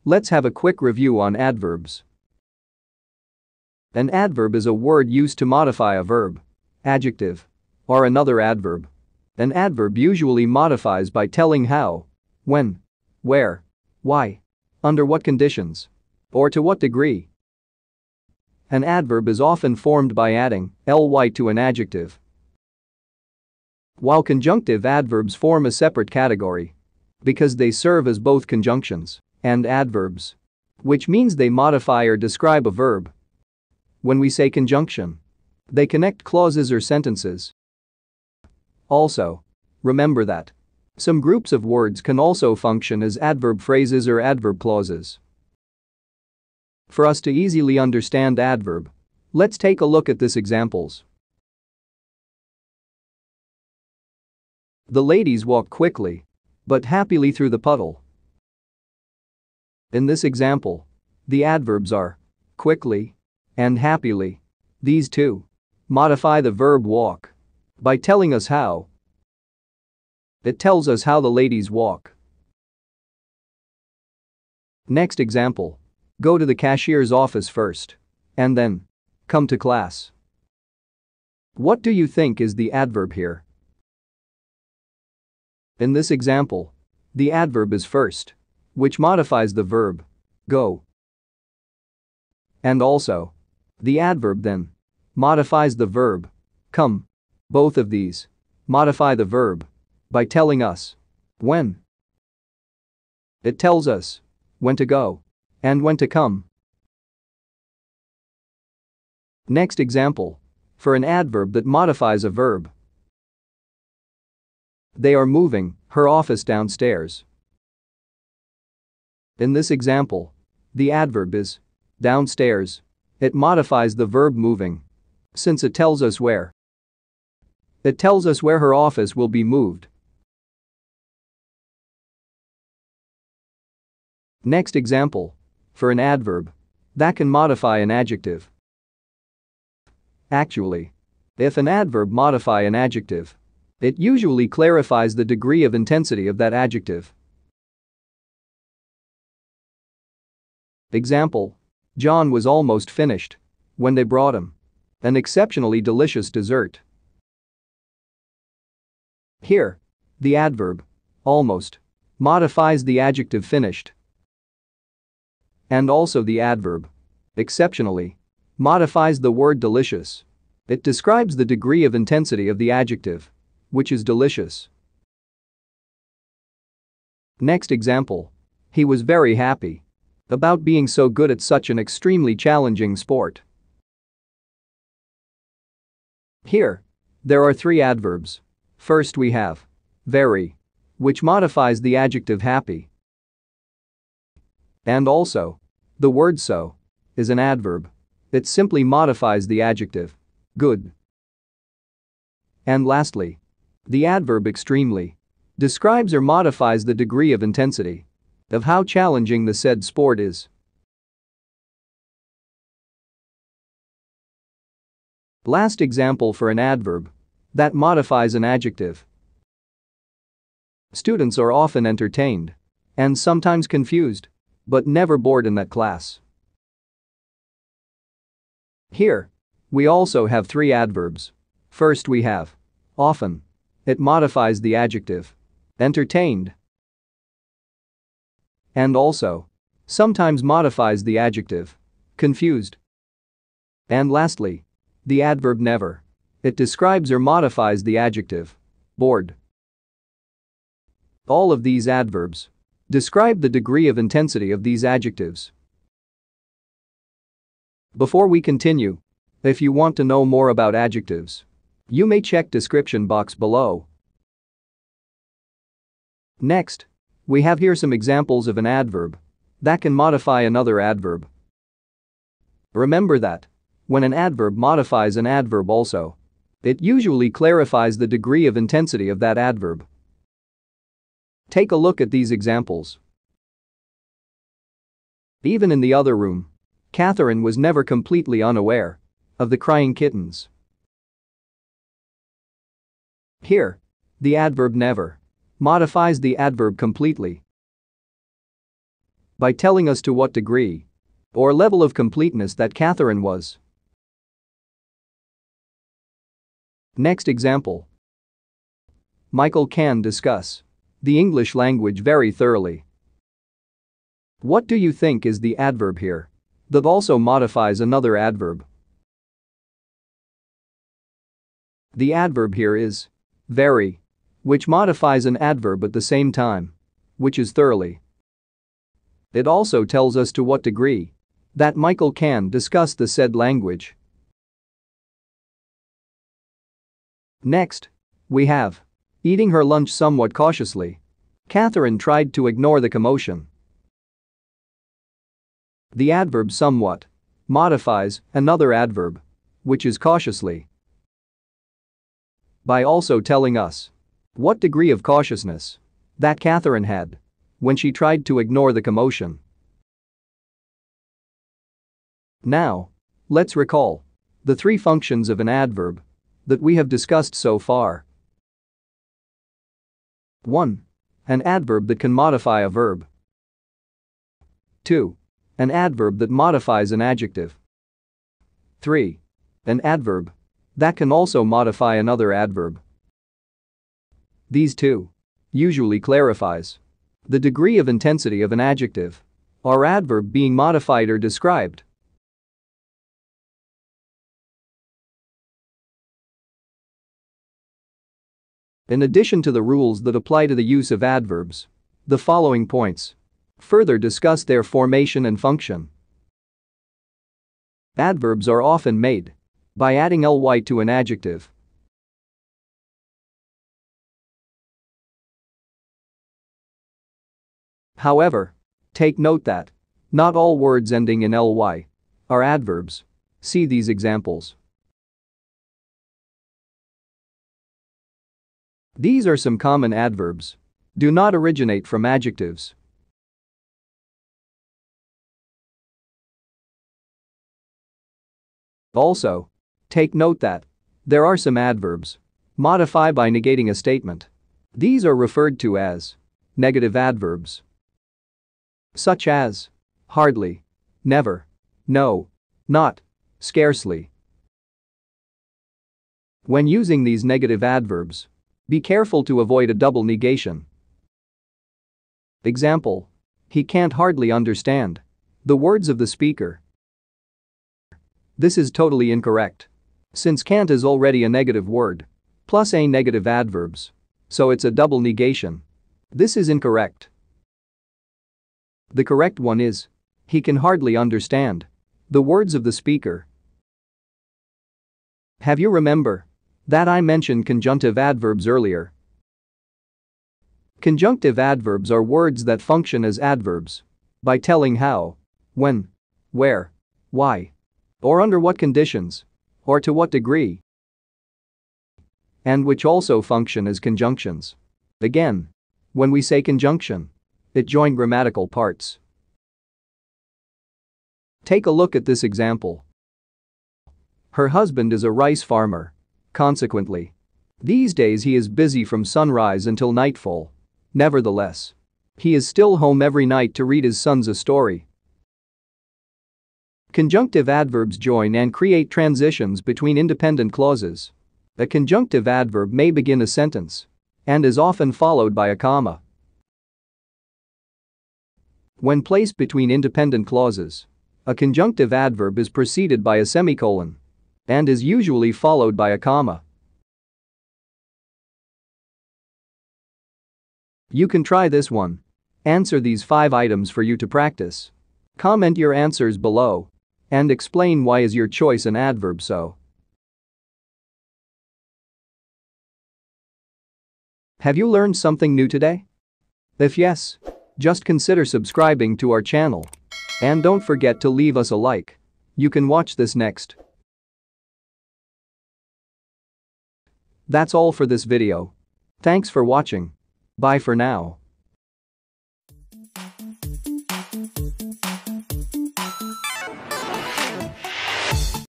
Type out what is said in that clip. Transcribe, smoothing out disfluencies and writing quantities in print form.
let's have a quick review on adverbs. An adverb is a word used to modify a verb, adjective, or another adverb. An adverb usually modifies by telling how, when, where, why, under what conditions, or to what degree. An adverb is often formed by adding ly to an adjective, while conjunctive adverbs form a separate category because they serve as both conjunctions and adverbs, which means they modify or describe a verb. When we say conjunction, they connect clauses or sentences. Also, remember that some groups of words can also function as adverb phrases or adverb clauses. For us to easily understand adverb, let's take a look at this examples. The ladies walk quickly but happily through the puddle. In this example, the adverbs are quickly and happily. These two modify the verb walk by telling us how. It tells us how the ladies walk. Next example. Go to the cashier's office first and then come to class. What do you think is the adverb here? In this example, the adverb is first, which modifies the verb go. And also, the adverb then modifies the verb come. Both of these modify the verb by telling us when. It tells us when to go and when to come. Next example. For an adverb that modifies a verb. They are moving her office downstairs. In this example, the adverb is downstairs. It modifies the verb moving since it tells us where. It tells us where her office will be moved. Next example. For an adverb that can modify an adjective. Actually, if an adverb modify an adjective, it usually clarifies the degree of intensity of that adjective. Example. John was almost finished when they brought him an exceptionally delicious dessert. Here, the adverb almost modifies the adjective finished. And also the adverb exceptionally modifies the word delicious. It describes the degree of intensity of the adjective, which is delicious. Next example. He was very happy about being so good at such an extremely challenging sport. Here, there are three adverbs. First we have very, which modifies the adjective happy. And also, the word so is an adverb. It simply modifies the adjective good. And lastly, the adverb extremely describes or modifies the degree of intensity of how challenging the said sport is. Last example for an adverb that modifies an adjective. Students are often entertained and sometimes confused, but never bored in that class. Here, we also have three adverbs. First we have often. It modifies the adjective entertained. And also, sometimes modifies the adjective confused. And lastly, the adverb never. It describes or modifies the adjective bored. All of these adverbs describe the degree of intensity of these adjectives. Before we continue, if you want to know more about adjectives, you may check description box below. Next, we have here some examples of an adverb that can modify another adverb. Remember that when an adverb modifies an adverb also, it usually clarifies the degree of intensity of that adverb. Take a look at these examples. Even in the other room, Catherine was never completely unaware of the crying kittens. Here, the adverb never modifies the adverb completely. by telling us to what degree or level of completeness that Catherine was. Next example. Michael can discuss the English language very thoroughly. What do you think is the adverb here that also modifies another adverb? The adverb here is very, which modifies an adverb at the same time, which is thoroughly. It also tells us to what degree that Michael can discuss the said language. Next, we have eating her lunch somewhat cautiously. Catherine tried to ignore the commotion. The adverb somewhat modifies another adverb, which is cautiously, by also telling us what degree of cautiousness that Catherine had when she tried to ignore the commotion. Now, let's recall the three functions of an adverb that we have discussed so far. 1. An adverb that can modify a verb. 2. An adverb that modifies an adjective. 3. An adverb that can also modify another adverb. These two usually clarifies the degree of intensity of an adjective or adverb being modified or described. In addition to the rules that apply to the use of adverbs, the following points further discuss their formation and function. Adverbs are often made by adding ly to an adjective. However, take note that not all words ending in ly are adverbs. See these examples. These are some common adverbs. Do not originate from adjectives. Also, take note that there are some adverbs modify by negating a statement. These are referred to as negative adverbs, such as hardly, never, no, not, scarcely. When using these negative adverbs, be careful to avoid a double negation. Example: he can't hardly understand the words of the speaker. This is totally incorrect, since can't is already a negative word plus a negative adverbs, so it's a double negation. This is incorrect. The correct one is he can hardly understand the words of the speaker. Have you remember that I mentioned conjunctive adverbs earlier? Conjunctive adverbs are words that function as adverbs by telling how, when, where, why, or under what conditions, or to what degree, and which also function as conjunctions. Again, when we say conjunction, it joins grammatical parts. Take a look at this example. Her husband is a rice farmer. Consequently, these days he is busy from sunrise until nightfall. Nevertheless, he is still home every night to read his sons a story. Conjunctive adverbs join and create transitions between independent clauses. A conjunctive adverb may begin a sentence and is often followed by a comma. When placed between independent clauses, a conjunctive adverb is preceded by a semicolon and is usually followed by a comma. You can try this one. Answer these 5 items for you to practice. Comment your answers below and explain why is your choice an adverb so. Have you learned something new today? If yes, just consider subscribing to our channel and don't forget to leave us a like. You can watch this next. That's all for this video. Thanks for watching. Bye for now.